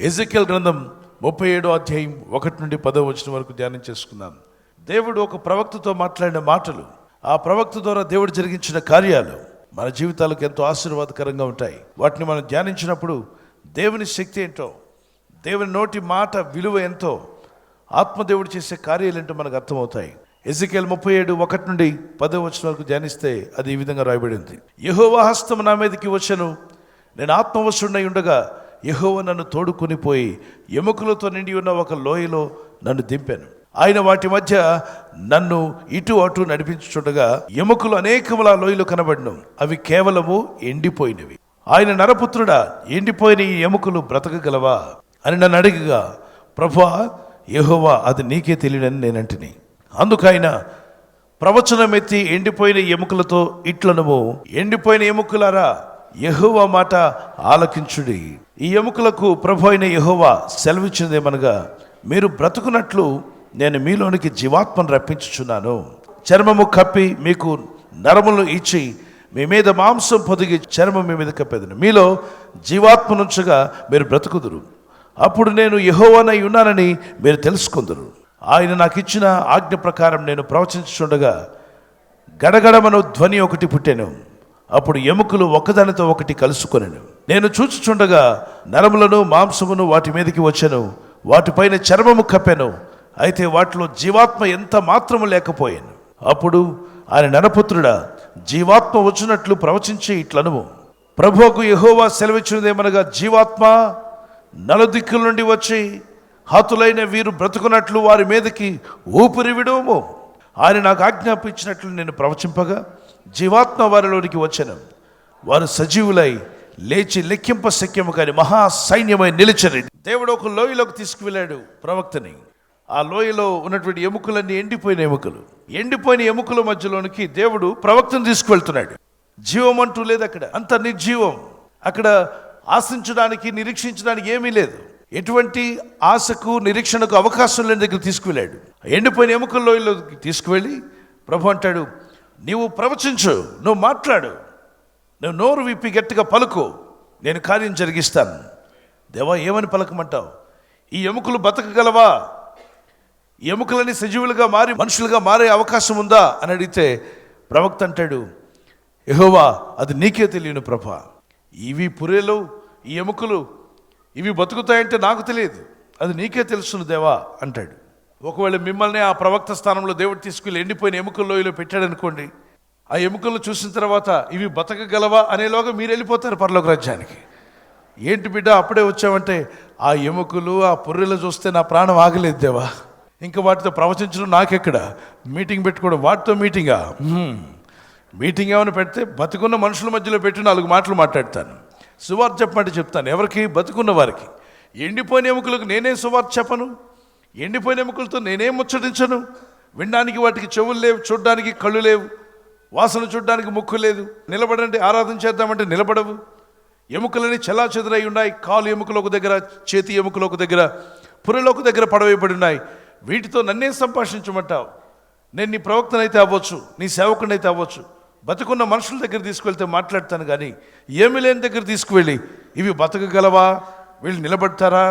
ఎజెకియెల్ గ్రంథం 37వ అధ్యాయం 1 నుండి 10వ వచనం వరకు ధ్యానం చేసుకుందాం. దేవుడు ఒక ప్రవక్తతో మాట్లాడిన మాటలు, ఆ ప్రవక్త ద్వారా దేవుడు జరిగించిన కార్యాలు మన జీవితాలకు ఎంతో ఆశీర్వాదకరంగా ఉంటాయి. వాటిని మనం ధ్యానించినప్పుడు దేవుని శక్తి ఏంటో, దేవుని నోటి మాట విలువ ఎంతో, ఆత్మదేవుడు చేసే కార్యాలు ఏంటో మనకు అర్థమవుతాయి. ఎజెకియెల్ 37:1 నుండి 10వ వచనం వరకు ధ్యానిస్తే అది ఈ విధంగా రాయబడింది. యెహోవా హస్తము నా మీదకి వచ్చెను, నేను ఆత్మవశుడై ఉండగా యెహోవా నన్ను తోడుకొని పోయి ఎముకలతో నిండి ఉన్న ఒక లోయలో నన్ను దింపాను. ఆయన వాటి మధ్య నన్ను ఇటు అటు నడిపించుచుండగా ఎముకలు అనేకముల లోయలు కనబడిను, అవి కేవలము ఎండిపోయినవి. ఆయన నరపుత్రుడా, ఎండిపోయిన ఈ ఎముకలు బ్రతకగలవా అని నన్ను అడిగగా, ప్రభువా యెహోవా అది నీకే తెలియడని నేనంటిని. అందుకైన ప్రవచనం ఎత్తి ఎండిపోయిన ఎముకలతో ఇట్లనము, ఎండిపోయిన ఎముకలారా యెహోవా మాట ఆలకించుడి. ఈ ఎముకలకు ప్రభు అయిన యెహోవా సెలవిచ్చినదేమనగా, మీరు బ్రతుకున్నట్లు నేను మీలోనికి జీవాత్మను రప్పించుచున్నాను. చర్మము కప్పి మీకు నరములు ఇచ్చి మీ మీద మాంసం పొదిగి చర్మం మీ మీద కప్పేదను. మీలో జీవాత్మనుంచగా మీరు బ్రతుకుదురు. అప్పుడు నేను యెహోవానై ఉన్నానని మీరు తెలుసుకుందురు. ఆయన నాకు ఇచ్చిన ఆజ్ఞ ప్రకారం నేను ప్రవచించుచుండగా గడగడమను ధ్వని ఒకటి పుట్టెను. అప్పుడు ఎముకలు ఒకదానితో ఒకటి కలుసుకొనెను. నేను చూచుచుండగా నరములను మాంసమును వాటి మీదకి వచ్చెను, వాటిపైన చర్మము కప్పెను, అయితే వాటిలో జీవాత్మ ఎంత మాత్రము లేకపోయాను. అప్పుడు ఆయన నరపుత్రుడా, జీవాత్మ వచ్చినట్లు ప్రవచించి ఇట్లనుము, ప్రభువుకు యెహోవా సెలవిచ్చినదేమనగా, జీవాత్మ నలుదిక్కుల నుండి వచ్చి హతులైన వీరు బ్రతుకున్నట్లు వారి మీదకి ఊపిరి విడువము. ఆయన నాకు ఆజ్ఞాపించినట్లు నేను ప్రవచింపగా జీవాత్మ వారిలోనికి వచ్చెను. వారు సజీవులై లేచి లెక్కింప శక్యము కాని మహా సైన్యమై నిలిచెను. దేవుడు ఒక లోయలోకి తీసుకువెళ్ళాడు ప్రవక్తని. ఆ లోయలో ఉన్నటువంటి ఎముకలన్నీ ఎండిపోయిన ఎముకలు. ఎండిపోయిన ఎముకల మధ్యలోనికి దేవుడు ప్రవక్తను తీసుకువెళ్తున్నాడు. జీవం అంటూ లేదు అక్కడ, అంత నిర్జీవం. అక్కడ ఆశించడానికి నిరీక్షించడానికి ఏమీ లేదు. ఎటువంటి ఆశకు నిరీక్షణకు అవకాశం లేని దగ్గర తీసుకువెళ్ళాడు. ఎండిపోయిన ఎముకల లోయలోకి తీసుకువెళ్ళి ప్రభు అంటాడు, నీవు ప్రవచించు, నువ్వు మాట్లాడు, నువ్వు నోరు విప్పి గట్టిగా పలుకు, నేను కార్యం జరిగిస్తాను. దేవా ఏమని పలకమంటావు? ఈ ఎముకలు బతకగలవా? ఈ ఎముకలని సజీవులుగా మారి మనుషులుగా మారే అవకాశం ఉందా అని అడిగితే ప్రవక్త అంటాడు, యెహోవా అది నీకే తెలియను ప్రభా. ఇవి పురేలు, ఈ ఎముకలు ఇవి బతుకుతాయంటే నాకు తెలియదు, అది నీకే తెలుసును దేవా అంటాడు. ఒకవేళ మిమ్మల్ని ఆ ప్రవక్త స్థానంలో దేవుడు తీసుకెళ్ళి ఎండిపోయిన ఎముకల లోయలో పెట్టాడు అనుకోండి, ఆ ఎముకలు చూసిన తర్వాత ఇవి బతకగలవా అనేలోగా మీరు వెళ్ళిపోతారు పరలోక రాజ్యానికి. ఏంటి బిడ్డ అప్పుడే వచ్చావంటే, ఆ ఎముకలు ఆ పుర్రెలు చూస్తే నా ప్రాణం ఆగలేదు దేవా, ఇంకా వాటితో ప్రవచించడం నాకెక్కడ, మీటింగ్ పెట్టుకోవడం వాటితో మీటింగా? మీటింగ్ ఏమైనా పెడితే బతుకున్న మనుషుల మధ్యలో పెట్టి 4 మాటలు మాట్లాడతాను. సువార్త చెప్పమంటే చెప్తాను. ఎవరికి? బతుకున్న వారికి. ఎండిపోయిన ఎముకలకు నేనేం సువార్త చెప్పను? ఎండిపోయిన ఎముకలతో నేనేం ముచ్చటించను? వినడానికి వాటికి చెవులు లేవు, చూడడానికి కళ్ళు లేవు, వాసన చూడడానికి ముక్కు లేదు, నిలబడండి ఆరాధన చేద్దామంటే నిలబడవు. ఎముకలని చెల్లాచెదురై ఉన్నాయి. కాలు ఎముకలు ఒక దగ్గర, చేతి ఎముకలు ఒక దగ్గర, పుర్రెలు ఒక దగ్గర పడవేయబడి ఉన్నాయి. వీటితో నన్నేం సంభాషించమంటావు? నేను నీ ప్రవక్తనైతే అవ్వచ్చు, నీ సేవకునైతే అవ్వచ్చు, బతుకున్న మనుషుల దగ్గర తీసుకువెళ్తే మాట్లాడతాను, కానీ ఏమి లేని దగ్గర తీసుకువెళ్ళి ఇవి బతకగలవా, వీళ్ళు నిలబడతారా,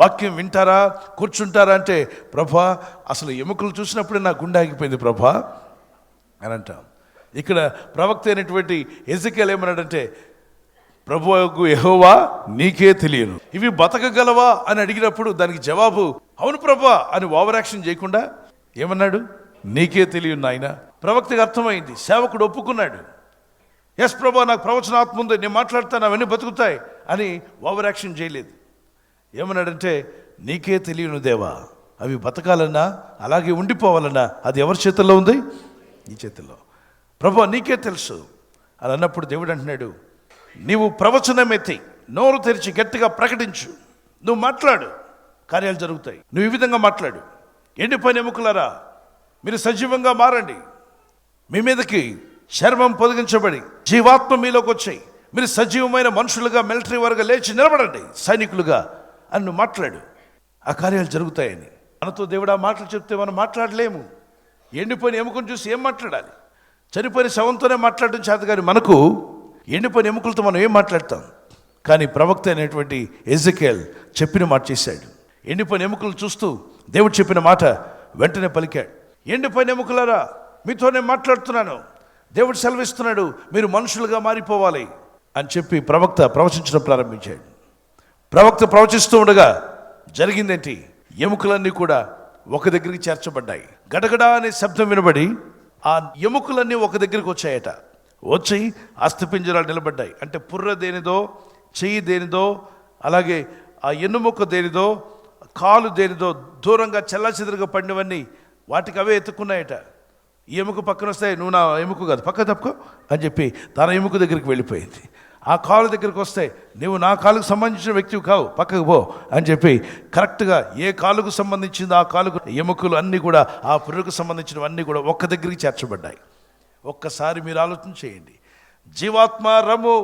వాక్యం వింటారా, కూర్చుంటారా అంటే, ప్రభా అసలు ఎముకలు చూసినప్పుడే నా గుండె ఆగిపోయింది ప్రభా అని అంటాం. ఇక్కడ ప్రవక్త అయినటువంటి ఎజెకియెల్ ఏమన్నాడంటే, ప్రభువుకు యెహోవా నీకే తెలియను, ఇవి బతకగలవా అని అడిగినప్పుడు దానికి జవాబు అవును ప్రభా అని ఓవర్ యాక్షన్ చేయకుండా ఏమన్నాడు? నీకే తెలియను నాయన. ప్రవక్తకి అర్థమైంది, సేవకుడు ఒప్పుకున్నాడు. ఎస్ ప్రభా నాకు ప్రవచనాత్మ ఉంది, నేను మాట్లాడతాను, అవన్నీ బతుకుతాయి అని ఓవర్ యాక్షన్ చేయలేదు. ఏమన్నాడంటే, నీకే తెలియను దేవా, అవి బతకాలన్నా అలాగే ఉండిపోవాలన్నా అది ఎవరి చేతుల్లో ఉంది? నీ చేతుల్లో. ప్రభా నీకే తెలుసు అని అన్నప్పుడు దేవుడు అంటున్నాడు, నీవు ప్రవచనం ఎత్తి నోరు తెరిచి గట్టిగా ప్రకటించు, నువ్వు మాట్లాడు, కార్యాలు జరుగుతాయి. నువ్వు ఈ విధంగా మాట్లాడు, ఎండిపోయిన ఎముకలారా మీరు సజీవంగా మారండి, మీ మీదకి చర్మం పొదిగించబడి జీవాత్మ మీలోకి వచ్చాయి, మీరు సజీవమైన మనుషులుగా మిలిటరీ వారుగా లేచి నిలబడండి, సైనికులుగా అని నువ్వు మాట్లాడు, ఆ కార్యాలు జరుగుతాయని. మనతో దేవుడు ఆ మాటలు చెప్తే మనం మాట్లాడలేము. ఎండిపోయిన ఎముకను చూసి ఏం మాట్లాడాలి? చనిపోయిన శవంతోనే మాట్లాడడం చేత, కానీ మనకు ఎండిపోయిన ఎముకలతో మనం ఏం మాట్లాడతాం? కానీ ప్రవక్త అయినటువంటి ఎజెకియెల్ చెప్పిన మాట చేశాడు. ఎండిపోయిన ఎముకలు చూస్తూ దేవుడు చెప్పిన మాట వెంటనే పలికాడు. ఎండిపోయిన ఎముకలారా, మీతో నేను మాట్లాడుతున్నాను, దేవుడు సెలవిస్తున్నాడు, మీరు మనుషులుగా మారిపోవాలి అని చెప్పి ప్రవక్త ప్రవచించడం ప్రారంభించాడు. ప్రవక్త ప్రవచిస్తూ ఉండగా జరిగిందేంటి? ఎముకలన్నీ కూడా ఒక దగ్గరికి చేర్చబడ్డాయి. గడగడా అనే శబ్దం వినబడి ఆ ఎముకలన్నీ ఒక దగ్గరికి వచ్చాయట. వచ్చి అస్థిపింజరాలు నిలబడ్డాయి. అంటే పుర్ర దేనిదో, చెయ్యి దేనిదో, అలాగే ఆ ఎన్నుముక్క దేనిదో, కాలు దేనిదో దూరంగా చెల్లాచెదురుగా పడినవన్నీ వాటికి అవే ఎత్తుకున్నాయట. ఈ ఎముక పక్కన వస్తే, నువ్వు నా ఎముక కాదు, పక్క తప్పుకో అని చెప్పి తన ఎముక దగ్గరికి వెళ్ళిపోయింది. ఆ కాలు దగ్గరికి వస్తే, నువ్వు నా కాలుకు సంబంధించిన వ్యక్తివి కావు, పక్కకు పో అని చెప్పి కరెక్ట్గా ఏ కాలుకు సంబంధించిందో ఆ కాలుకు ఎముకలు అన్నీ కూడా, ఆ పుర్రకు సంబంధించినవన్నీ కూడా ఒక్క దగ్గరికి చేర్చబడ్డాయి. ఒక్కసారి మీరు ఆలోచన చేయండి. జీవాత్మ రమ్ము,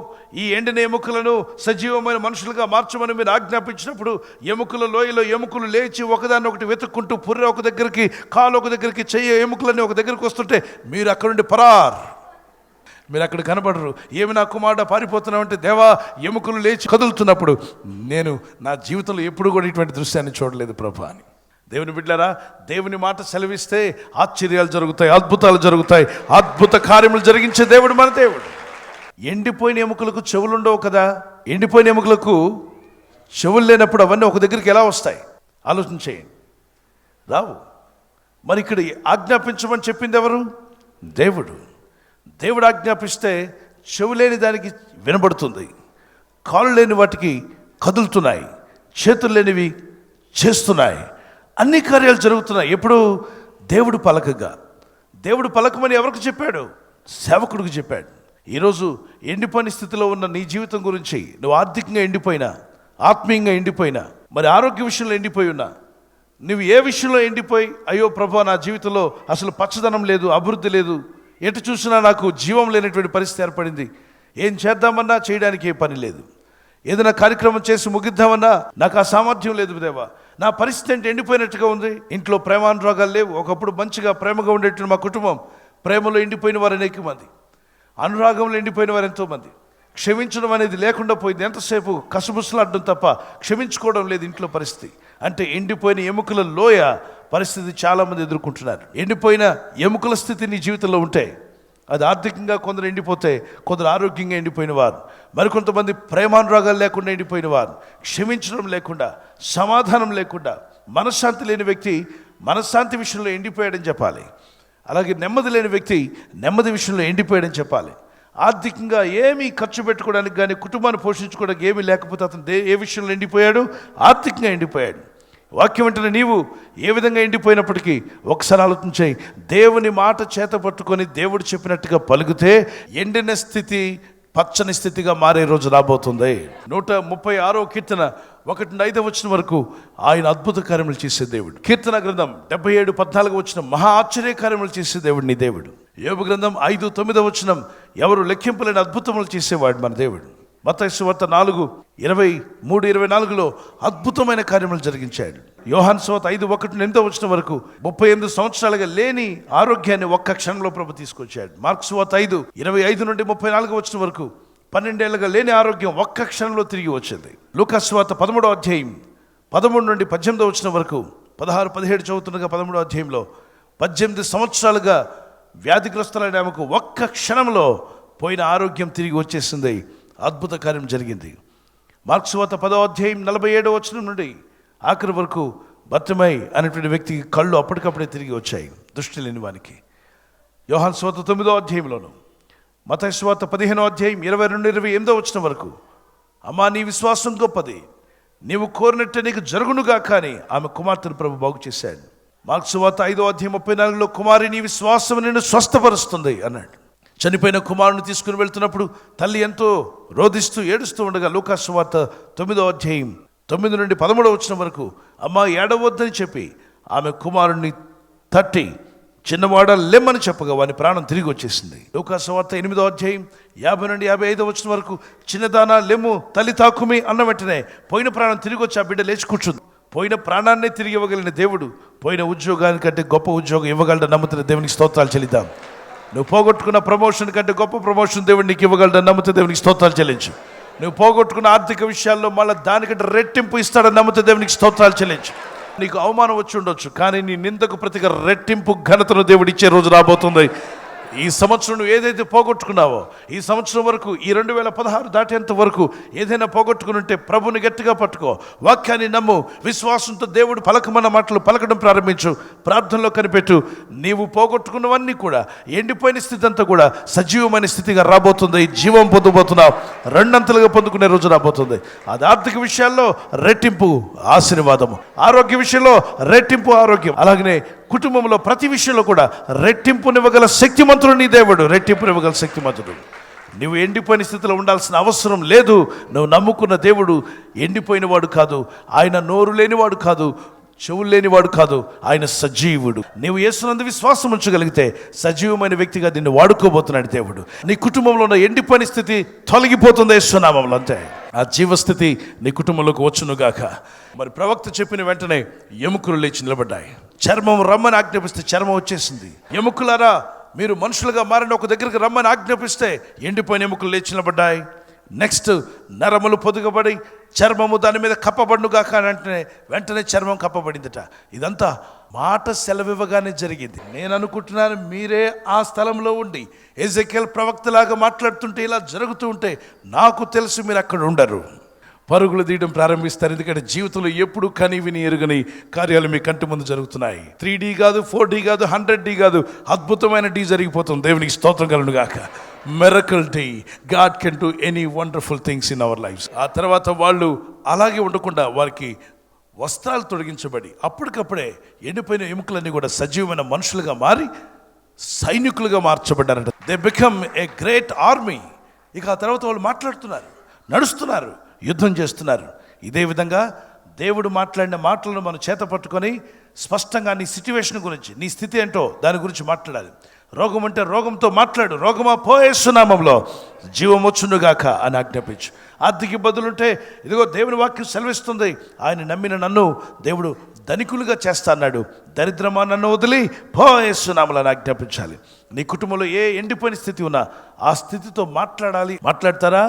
ఈ ఎండిన ఎముకలను సజీవమైన మనుషులుగా మార్చమని మీరు ఆజ్ఞాపించినప్పుడు ఎముకల లోయలో ఎముకలు లేచి ఒకదాన్ని ఒకటి వెతుక్కుంటూ, పుర్రె ఒక దగ్గరికి, కాలు ఒక దగ్గరికి, చెయ్యి ఎముకలన్నీ ఒక దగ్గరికి వస్తుంటే మీరు అక్కడ నుండి మీరు అక్కడ కనబడరు. ఏమి నా కుమారుడు పారిపోతున్నామంటే, దేవా ఎముకలు లేచి కదులుతున్నప్పుడు నేను నా జీవితంలో ఎప్పుడు కూడా ఇటువంటి దృశ్యాన్ని చూడలేదు ప్రభా అని. దేవుని బిడ్డలారా, దేవుని మాట సెలవిస్తే ఆశ్చర్యాలు జరుగుతాయి, అద్భుతాలు జరుగుతాయి. అద్భుత కార్యములు జరిగించే దేవుడు మన దేవుడు. ఎండిపోయిన ఎముకలకు చెవులు ఉండవు కదా. ఎండిపోయిన ఎముకలకు చెవులు లేనప్పుడు అవన్నీ ఒక దగ్గరికి ఎలా వస్తాయి? ఆలోచన చేయండి, రావు. మరి ఇక్కడ ఆజ్ఞాపించమని చెప్పింది ఎవరు? దేవుడు. దేవుడు ఆజ్ఞాపిస్తే చెవు లేని దానికి వినబడుతుంది, కాళ్ళు లేని వాటికి కదులుతున్నాయి, చేతులు లేనివి చేస్తున్నాయి, అన్ని కార్యాలు జరుగుతున్నాయి. ఎప్పుడు? దేవుడు పలకగా. దేవుడు పలకమని ఎవరికి చెప్పాడు? సేవకుడికి చెప్పాడు. ఈరోజు ఎండిపోయిన స్థితిలో ఉన్న నీ జీవితం గురించి, నువ్వు ఆర్థికంగా ఎండిపోయినా, ఆత్మీయంగా ఎండిపోయినా, మరి ఆరోగ్య విషయంలో ఎండిపోయి ఉన్నా, నువ్వు ఏ విషయంలో ఎండిపోయి, అయ్యో ప్రభా నా జీవితంలో అసలు పచ్చదనం లేదు, అభివృద్ధి లేదు, ఎటు చూసినా నాకు జీవం లేనటువంటి పరిస్థితి ఏర్పడింది, ఏం చేద్దామన్నా చేయడానికి ఏ పని లేదు, ఏదైనా కార్యక్రమం చేసి ముగిద్దామన్నా నాకు ఆ సామర్థ్యం లేదు దేవా, నా పరిస్థితి అంటే ఎండిపోయినట్టుగా ఉంది. ఇంట్లో ప్రేమానురాగాలు లేవు. ఒకప్పుడు మంచిగా ప్రేమగా ఉండేటువంటి మా కుటుంబం, ప్రేమలో ఎండిపోయిన వారు అనేక మంది, అనురాగంలో ఎండిపోయిన వారు ఎంతోమంది. క్షమించడం అనేది లేకుండా పోయింది. ఎంతసేపు కసుబుసులాడడం తప్ప క్షమించుకోవడం లేదు ఇంట్లో పరిస్థితి. అంటే ఎండిపోయిన ఎముకల లోయ పరిస్థితి చాలామంది ఎదుర్కొంటున్నారు. ఎండిపోయిన ఎముకల స్థితి నీ జీవితంలో ఉంటే అది ఆర్థికంగా కొందరు ఎండిపోతే, కొందరు ఆరోగ్యంగా ఎండిపోయిన వారు, మరికొంతమంది ప్రేమానురాగాలు లేకుండా ఎండిపోయిన వారు, క్షమించడం లేకుండా, సమాధానం లేకుండా, మనశ్శాంతి లేని వ్యక్తి మనశ్శాంతి విషయంలో ఎండిపోయాడని చెప్పాలి. అలాగే నెమ్మది లేని వ్యక్తి నెమ్మది విషయంలో ఎండిపోయాడని చెప్పాలి. ఆర్థికంగా ఏమీ ఖర్చు పెట్టుకోవడానికి కానీ, కుటుంబాన్ని పోషించుకోవడానికి ఏమీ లేకపోతే అతను ఏ విషయంలో ఎండిపోయాడు? ఆర్థికంగా ఎండిపోయాడు. వాక్యం వెంటనే నీవు ఏ విధంగా ఎండిపోయినప్పటికీ ఒకసారి ఆలోచించాయి. దేవుని మాట చేత పట్టుకొని దేవుడు చెప్పినట్టుగా పలుకుతే ఎండిన స్థితి పచ్చని స్థితిగా మారే రోజు రాబోతుంది. 136వ కీర్తన 1-5 వరకు ఆయన అద్భుత కార్యములు చేసే దేవుడు. కీర్తన గ్రంథం 77-14 మహా ఆశ్చర్య కార్యములు చేసే దేవుడు నీ దేవుడు. యోబు గ్రంథం 5-9 ఎవరు లెక్కింపలేని అద్భుతములు చేసేవాడు మన దేవుడు. మత్తయి సువార్త 4:23-24 అద్భుతమైన కార్యములు జరిగించాడు. యోహాను సువార్త 5:1-8 వరకు 38 సంవత్సరాలుగా లేని ఆరోగ్యాన్ని ఒక్క క్షణంలో ప్రభు తీసుకొచ్చాడు. మార్కు సువార్త 5:25-34 వరకు 12 ఏళ్ళగా లేని ఆరోగ్యం ఒక్క క్షణంలో తిరిగి వచ్చింది. లూకా సువార్త 13:13-18 వరకు 16-17 చదువుతుండగా 13వ అధ్యాయంలో 18 సంవత్సరాలుగా వ్యాధిగ్రస్తులైన ఆమెకు ఒక్క క్షణంలో పోయిన ఆరోగ్యం తిరిగి వచ్చేసింది. అద్భుత కార్యం జరిగింది. మార్కు సువార్త 10:47 నుండి ఆఖరి వరకు బర్తిమై అనేటువంటి వ్యక్తికి కళ్ళు అప్పటికప్పుడే తిరిగి వచ్చాయి, దృష్టి లేని వానికి. యోహాను సువార్త 9వ అధ్యాయంలోను, మత్తయి సువార్త 15:22-28 వరకు అమ్మా నీ విశ్వాసం గొప్పది, నీవు కోరినట్టే నీకు జరుగునుగా కానీ ఆమె కుమార్తెను ప్రభు బాగు చేశాడు. మార్కు సువార్త 5:34 కుమారి నీ విశ్వాసం నిన్ను స్వస్థపరుస్తుంది అన్నాడు. చనిపోయిన కుమారుని తీసుకుని వెళ్తున్నప్పుడు తల్లి ఎంతో రోధిస్తూ ఏడుస్తూ ఉండగా లూకా సువార్త 9:9-13 వరకు అమ్మ ఏడవద్దని చెప్పి ఆమె కుమారుణ్ణి తట్టి చిన్నవాడ లెమ్మని చెప్పగా వాని ప్రాణం తిరిగి వచ్చేసింది. లూకా సువార్త 8:50-55 వరకు చిన్నదానా లెమ్ము తల్లి తాకుమి అన్న వెంటనే పోయిన ప్రాణం తిరిగి వచ్చి ఆ బిడ్డ లేచి కూర్చుంది. పోయిన ప్రాణాన్నే తిరిగి ఇవ్వగలిగిన దేవుడు పోయిన ఉద్యోగానికంటే గొప్ప ఉద్యోగం ఇవ్వగలడని నమ్ముతున్న దేవునికి స్తోత్రాలు చెల్లిద్దాం. నువ్వు పోగొట్టుకున్న ప్రమోషన్ కంటే గొప్ప ప్రమోషన్ దేవుడు నీకు ఇవ్వగలడని నమ్ముతే దేవునికి స్తోత్రాలు చెల్లించు. నువ్వు పోగొట్టుకున్న ఆర్థిక విషయాల్లో మళ్ళీ దానికంటే రెట్టింపు ఇస్తాడని నమ్మితే దేవునికి స్తోత్రాలు చెల్లించు. నీకు అవమానం వచ్చి ఉండొచ్చు, కానీ నీ నిందకు ప్రతిగా రెట్టింపు ఘనతను దేవుడు ఇచ్చే రోజు రాబోతుంది. ఈ సంవత్సరం నువ్వు ఏదైతే పోగొట్టుకున్నావో, ఈ సంవత్సరం వరకు, ఈ 2016 దాటేంత వరకు ఏదైనా పోగొట్టుకుని ఉంటే ప్రభుని గట్టిగా పట్టుకో, వాక్యాన్ని నమ్ము, విశ్వాసంతో దేవుడు పలకమన్న మాటలు పలకడం ప్రారంభించు, ప్రార్థనలో కనిపెట్టు. నీవు పోగొట్టుకున్నవన్నీ కూడా, ఎండిపోయిన స్థితి అంతా కూడా సజీవమైన స్థితిగా రాబోతుంది. జీవం పొందబోతున్నావు, రెండంతలుగా పొందుకునే రోజు రాబోతుంది. అది ఆర్థిక విషయాల్లో రెట్టింపు ఆశీర్వాదము, ఆరోగ్య విషయంలో రెట్టింపు ఆరోగ్యం, అలాగనే కుటుంబంలో ప్రతి విషయంలో కూడా రెట్టింపునివ్వగల శక్తిమంతుడు నీ దేవుడు, రెట్టింపునివ్వగల శక్తిమంతుడు. నువ్వు ఎండిపోయిన స్థితిలో ఉండాల్సిన అవసరం లేదు. నువ్వు నమ్ముకున్న దేవుడు ఎండిపోయిన వాడు కాదు, ఆయన నోరు లేనివాడు కాదు, చెవులు లేనివాడు కాదు, ఆయన సజీవుడు. నీవు యేసునందు విశ్వాసం ఉంచగలిగితే సజీవమైన వ్యక్తిగా నిన్ను వాడుకోబోతున్నాడు దేవుడు. నీ కుటుంబంలో ఉన్న ఎండిపోయిన స్థితి తొలగిపోతుంది యేసు నామములో, అంతే. ఆ జీవస్థితి నీ కుటుంబంలోకి వచ్చునుగాక. మరి ప్రవక్త చెప్పిన వెంటనే ఎముకలు లేచి నిలబడ్డాయి. చర్మం రమ్మని ఆజ్ఞాపిస్తే చర్మం వచ్చేసింది. ఎముకలారా మీరు మనుషులుగా మారిన ఒక దగ్గరికి రమ్మని ఆజ్ఞాపిస్తే ఎండిపోయిన ఎముకలు లేచి నిలబడ్డాయి. నెక్స్ట్ నరములు పొదుగబడి చర్మము దాని మీద కప్పబడునుగాక అంటే వెంటనే చర్మం కప్పబడిందట. ఇదంతా మాట సెలవివ్వగానే జరిగింది. నేను అనుకుంటున్నాను మీరే ఆ స్థలంలో ఉండి ఎజెకియల్ ప్రవక్తలాగా మాట్లాడుతుంటే ఇలా జరుగుతూ ఉంటే నాకు తెలుసు మీరు అక్కడ ఉండరు, పరుగులు తీయడం ప్రారంభిస్తారు. ఎందుకంటే జీవితంలో ఎప్పుడు కని విని ఎరుగని కార్యాలు మీ కంటి ముందు జరుగుతున్నాయి. 3D కాదు, 4D కాదు, 100D కాదు, అద్భుతమైన D జరిగిపోతుంది. దేవునికి స్తోత్రం కలుగును గాక. Miracle day. God can do any wonderful things in our lifes. ఆ తర్వాత వాళ్ళు అలాగే ఉండకుండా వారికి వస్త్రాలు తొలగించబడి అప్పటికప్పుడే ఎండిపోయిన ఎముకలన్నీ కూడా సజీవమైన మనుషులుగా మారి సైనికులుగా మార్చబడ్డారంట. They become a great army. ఇక ఆ తర్వాత వాళ్ళు మాట్లాడుతున్నారు, నడుస్తున్నారు, యుద్ధం చేస్తున్నారు. ఇదే విధంగా దేవుడు మాట్లాడిన మాటలను మనం చేత పట్టుకొని స్పష్టంగా నీ సిచ్యువేషన్ గురించి, నీ స్థితి ఏంటో దాని గురించి మాట్లాడాలి. రోగం అంటే రోగంతో మాట్లాడు, రోగమా పో యేసు నామములో, జీవం వచ్చునుగాక అని ఆజ్ఞాపించు. ఆర్థిక ఇబ్బందులుంటే ఇదిగో దేవుని వాక్యం సెలవిస్తుంది, ఆయన నమ్మిన నన్ను దేవుడు ధనికులుగా చేస్తా అన్నాడు. దరిద్రమా నన్ను వదిలి పో యేసు నామములో అని ఆజ్ఞాపించాలి. నీ కుటుంబంలో ఏ ఎండిపోయిన స్థితి ఉన్నా ఆ స్థితితో మాట్లాడాలి. మాట్లాడతారా?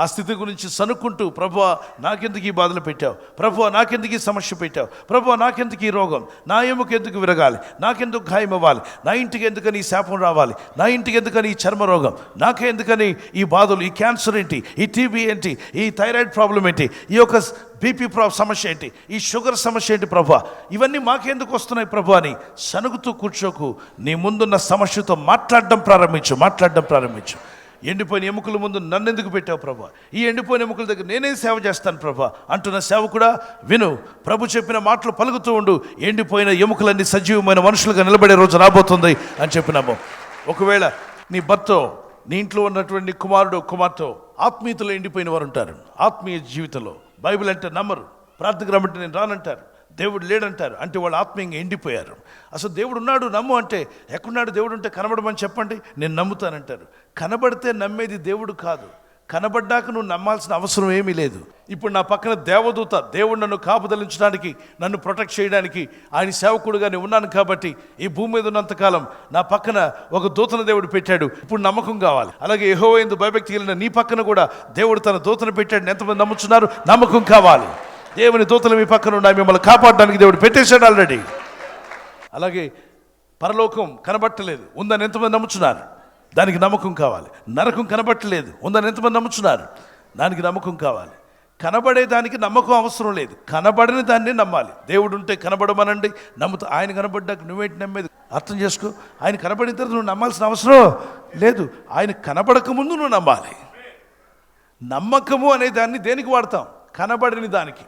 ఆ స్థితి గురించి సనుక్కుంటూ, ప్రభువా నాకెందుకు ఈ బాధలు పెట్టావు, ప్రభువా నాకెందుకు ఈ సమస్య పెట్టావు, ప్రభువా నాకెందుకు ఈ రోగం, నా ఎముక ఎందుకు విరగాలి, నాకెందుకు గాయం అవ్వాలి, నా ఇంటికి ఎందుకని ఈ శాపం రావాలి, నా ఇంటికి ఎందుకని ఈ చర్మ రోగం, నాకే ఎందుకని ఈ బాధలు, ఈ క్యాన్సర్ ఏంటి, ఈ టీబీ ఏంటి, ఈ థైరాయిడ్ ప్రాబ్లం ఏంటి, ఈ యొక్క బీపీ సమస్య ఏంటి, ఈ షుగర్ సమస్య ఏంటి ప్రభువా, ఇవన్నీ మాకెందుకు వస్తున్నాయి ప్రభువా అని సనుగుతూ కూర్చోకు. నీ ముందున్న సమస్యతో మాట్లాడడం ప్రారంభించు. ఎండిపోయిన ఎముకల ముందు నన్ను ఎందుకు పెట్టావు ప్రభా, ఈ ఎండిపోయిన ఎముకల దగ్గర నేనేం సేవ చేస్తాను ప్రభా అంటున్న సేవకుడా విను. ప్రభు చెప్పిన మాటలు పలుకుతూ ఉండు. ఎండిపోయిన ఎముకలన్నీ సజీవమైన మనుషులుగా నిలబడే రోజు రాబోతుంది అని చెప్పినాము. ఒకవేళ నీ భర్త, నీ ఇంట్లో ఉన్నటువంటి కుమారుడు కుమార్తె ఆత్మీయతలో ఎండిపోయిన వారు ఉంటారు. ఆత్మీయ జీవితంలో బైబిల్ అంటే నమ్మరు, ప్రార్థనకు రమ్మంటే నేను రానంటారు, దేవుడు లేడంటారు, అంటే వాళ్ళు ఆత్మీయంగా ఎండిపోయారు. అసలు దేవుడు ఉన్నాడు నమ్ము అంటే, ఎక్కడున్నాడు దేవుడు ఉంటే కనబడమని చెప్పండి, నేను నమ్ముతానంటారు. కనబడితే నమ్మేది దేవుడు కాదు, కనబడ్డాక నువ్వు నమ్మాల్సిన అవసరం ఏమీ లేదు. ఇప్పుడు నా పక్కన దేవదూత, దేవుడు నన్ను కాపుదలించడానికి, నన్ను ప్రొటెక్ట్ చేయడానికి, ఆయన సేవకుడుగా నేను ఉన్నాను కాబట్టి ఈ భూమి మీద ఉన్నంతకాలం నా పక్కన ఒక దూతను దేవుడు పెట్టాడు. ఇప్పుడు నమ్మకం కావాలి. అలాగే యెహోవా యందు భయభక్తి కలిగిన నీ పక్కన కూడా దేవుడు తన దూతను పెట్టాడు. ఎంతమంది నమ్ముతున్నారు? నమ్మకం కావాలి. దేవుని దూతలు మీ పక్కన ఉన్నాయి, మిమ్మల్ని కాపాడడానికి దేవుడు పెట్టేశాడు ఆల్రెడీ. అలాగే పరలోకం కనబట్టలేదు, ఉందని ఎంతమంది నమ్ముతున్నారు? దానికి నమ్మకం కావాలి. నరకం కనబట్టలేదు, ఉందని ఎంతమంది నమ్ముతున్నారు? దానికి నమ్మకం కావాలి. కనబడే దానికి నమ్మకం అవసరం లేదు, కనబడిన దాన్ని నమ్మాలి. దేవుడు ఉంటే కనబడమనండి, నమ్ముతా. ఆయన కనబడ్డాక నువ్వేంటి నమ్మేది? అర్థం చేసుకో. ఆయన కనబడిన తర్వాత నువ్వు నమ్మాల్సిన అవసరం లేదు. ఆయన కనబడక ముందు నువ్వు నమ్మాలి. నమ్మకము అనే దాన్ని దేనికి వాడతాం? కనబడిన దానికి.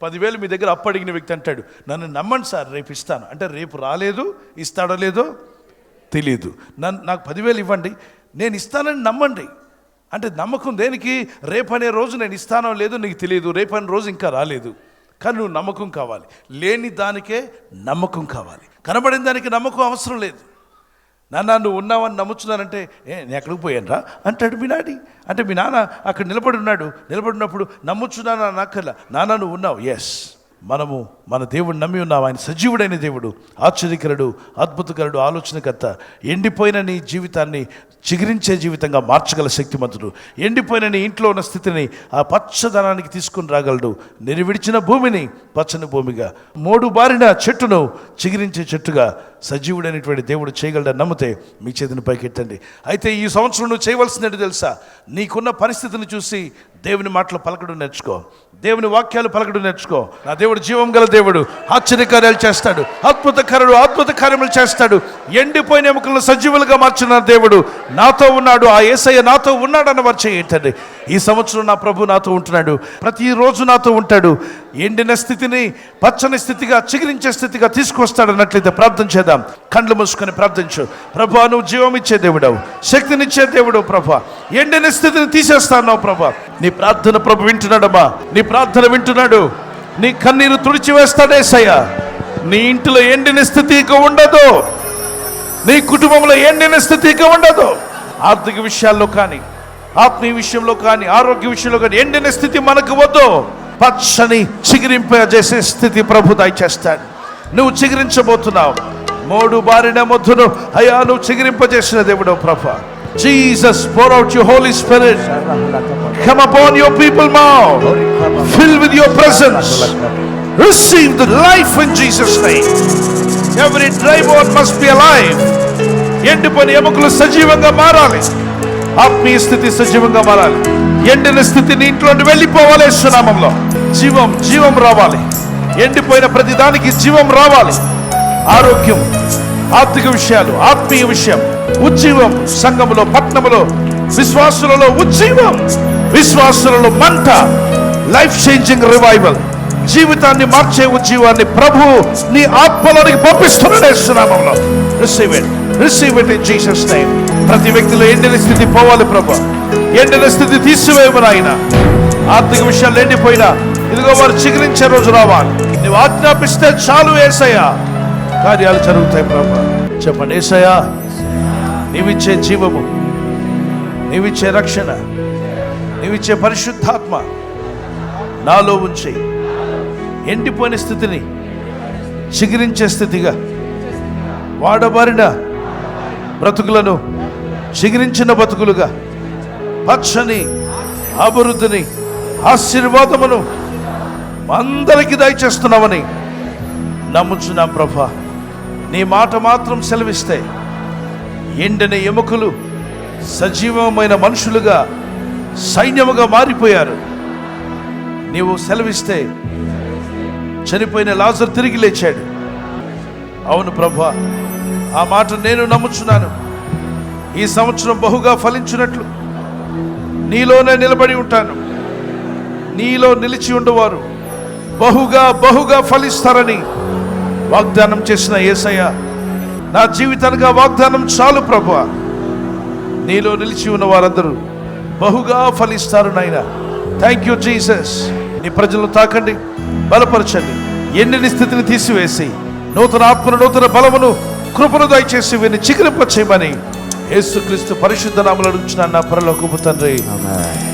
10,000 మీ దగ్గర అప్పు అడిగిన వ్యక్తి అంటాడు, నన్ను నమ్మండి సార్ రేపు ఇస్తాను అంటే, రేపు రాలేదు, ఇస్తాడో లేదో తెలియదు. నాకు 10,000 ఇవ్వండి, నేను ఇస్తానని నమ్మండి అంటే, నమ్మకం దేనికి? రేపు అనే రోజు నేను ఇస్తానో లేదో నీకు తెలియదు, రేపు అనే రోజు ఇంకా రాలేదు, కానీ నువ్వు నమ్మకం కావాలి. లేని దానికే నమ్మకం కావాలి, కనబడిన దానికి నమ్మకం అవసరం లేదు. నాన్న నువ్వు ఉన్నావని నమ్ముతున్నానంటే, నేను ఎక్కడికి పోయాను రా అంటాడు మీ నాడి. అంటే మీ నాన్న అక్కడ నిలబడి ఉన్నాడు, నిలబడినప్పుడు నమ్ముచున్నాను నాకల్లా, నాన్న నువ్వు ఉన్నావు, ఎస్ మనము మన దేవుడు నమ్మి ఉన్నాం. ఆయన సజీవుడైన దేవుడు, ఆశ్చర్యకరుడు, అద్భుతకరుడు, ఆలోచనకర్త. ఎండిపోయిన నీ జీవితాన్ని చిగురించే జీవితంగా మార్చగల శక్తిమంతుడు. ఎండిపోయిన నీ ఇంట్లో ఉన్న స్థితిని ఆ పచ్చదనానికి తీసుకుని రాగలడు. నిరివిడిచిన భూమిని పచ్చని భూమిగా, మోడు బారిన చెట్టును చిగురించే చెట్టుగా సజీవుడైనటువంటి దేవుడు చేయగలడని నమ్మితే మీ చేతిని పైకెట్టండి. అయితే ఈ సంవత్సరం నువ్వు చేయవలసినట్టు తెలుసా? నీకున్న పరిస్థితిని చూసి దేవుని మాటలు పలకడం నేర్చుకో, దేవుని వాక్యాలు పలకడం నేర్చుకో. నా దేవుడు జీవం గల దేవుడు, ఆశ్చర్యకార్యాలు చేస్తాడు, అద్భుత కార్యములు చేస్తాడు. ఎండిపోయిన ఎముకలను సజీవులుగా మార్చిన దేవుడు నాతో ఉన్నాడు, ఆ యేసయ్య నాతో ఉన్నాడు అన్న వారు ఏంటండి? ఈ సంవత్సరం నా ప్రభు నాతో ఉంటున్నాడు, ప్రతిరోజు నాతో ఉంటాడు. ఎండిన స్థితిని పచ్చని స్థితిగా, చిగురించే స్థితిగా తీసుకొస్తాడు అన్నట్లయితే ప్రార్థన చేద్దాం. కండ్లు మూసుకొని ప్రార్థించు. ప్రభా, నువ్వు జీవం ఇచ్చే దేవుడవు, శక్తినిచ్చే దేవుడు. ప్రభా, ఎండిన స్థితిని తీసేస్తాను ప్రభా. నీ ప్రార్థన ప్రభు వింటున్నాడమ్మా, నీ ప్రార్థన వింటున్నాడు. నీ కన్నీరు తుడిచివేస్తాడు యేసయ్య. నీ ఇంటిలో ఎండిన స్థితి ఇక ఉండదు, నీ కుటుంబంలో ఎండిన స్థితి ఇక ఉండదు. ఆర్థిక విషయాల్లో కానీ, ఆత్మీయ విషయంలో కానీ, ఆరోగ్య విషయంలో కానీ ఎండిన స్థితి మనకు వద్దు. పచ్చని చిగురింపజేసే స్థితి ప్రభు దయచేస్తాడు. నువ్వు చిగురించబోతున్నావు. మోడు బారిన మొద్దును అయ్యా నువ్వు చిగురింపజేసిన దేవుడు ప్రభా. Jesus, pour out your Holy Spirit. Come upon your people now. Fill with your presence. Receive the life in Jesus' name. Every dry bone must be alive. ఎండిపోయిన ఎముకలు సజీవంగా మారాలి. ఆత్మీయ స్థితి సజీవంగా మారాలి. ఎండిన స్థితి నీ ఇంట్లో వెళ్ళిపోవాలి. యేసునామములో జీవం రావాలి. ఎండిపోయిన ప్రతి దానికి జీవం రావాలి. ఆరోగ్యం, ఆర్థిక విషయాలు, ఆత్మీయ విషయం, ఉజ్జీవం. సంఘములో, పట్టణములో, విశ్వాసులలో ఉజ్జీవం, విశ్వాసులలో మంట. లైఫ్ చేంజింగ్ రివైవల్, జీవితాన్ని మార్చే ఉజ్జీవాన్ని ప్రభు నీ ఆత్మలోనికి పంపిస్తున్నాడు యేసునామములో. Receive it in Jesus name. ప్రతి వ్యక్తిలో ఎండిన స్థితి పోవాలి ప్రభు. ఎండిన స్థితి తీసివేయమని ఆయన. ఆర్థిక విషయాలు ఎండిపోయినా ఇదిగో వారు చిగురించే రోజు రావాలి. నువ్వు ఆజ్ఞాపిస్తే చాలు యేసయ్య, కార్యాలు జరుగుతాయి ప్రభు. చెప్పండి, యేసయ్య నీవిచ్చే జీవము, నీవిచ్చే రక్షణ, నీవిచ్చే పరిశుద్ధాత్మ నాలో ఉంచి ఎండిపోయిన స్థితిని చిగురించే స్థితిగా, వాడబారిన బ్రతుకులను చిగురించిన బతుకులుగా, పచ్చని అభివృద్ధిని, ఆశీర్వాదమును అందరికీ దయచేస్తున్నామని నమ్ముచున్నాం ప్రభా. నీ మాట మాత్రం సెలవిస్తే ఎండిన ఎముకలు సజీవమైన మనుషులుగా, సైన్యముగా మారిపోయారు. నీవు సెలవిస్తే చనిపోయిన లాజరు తిరిగి లేచాడు. అవును ప్రభా, ఆ మాట నేను నమ్ముచున్నాను. ఈ సంవత్సరం బహుగా ఫలించినట్లు నీలోనే నిలబడి ఉంటాను. నీలో నిలిచి ఉండేవారు బహుగా ఫలిస్తారని వాగ్దానం చేసిన యేసయ్య, నా జీవితానికి వాగ్దానం చాలు ప్రభువా. నీలో నిలిచి ఉన్న వారందరూ బహుగా ఫలిస్తారు నాయనా. Thank you Jesus. నీ ప్రజలను తాకండి, బలపరచండి. ఎండిన స్థితిని తీసివేసి నూతన ఆత్మను, నూతన బలమును, కృపను దయచేసి వీరిని చిగురింప చేయమని యేసుక్రీస్తు పరిశుద్ధ నామములో అడుగుచున్నాను నా పరలోకపు తండ్రి. ఆమేన్.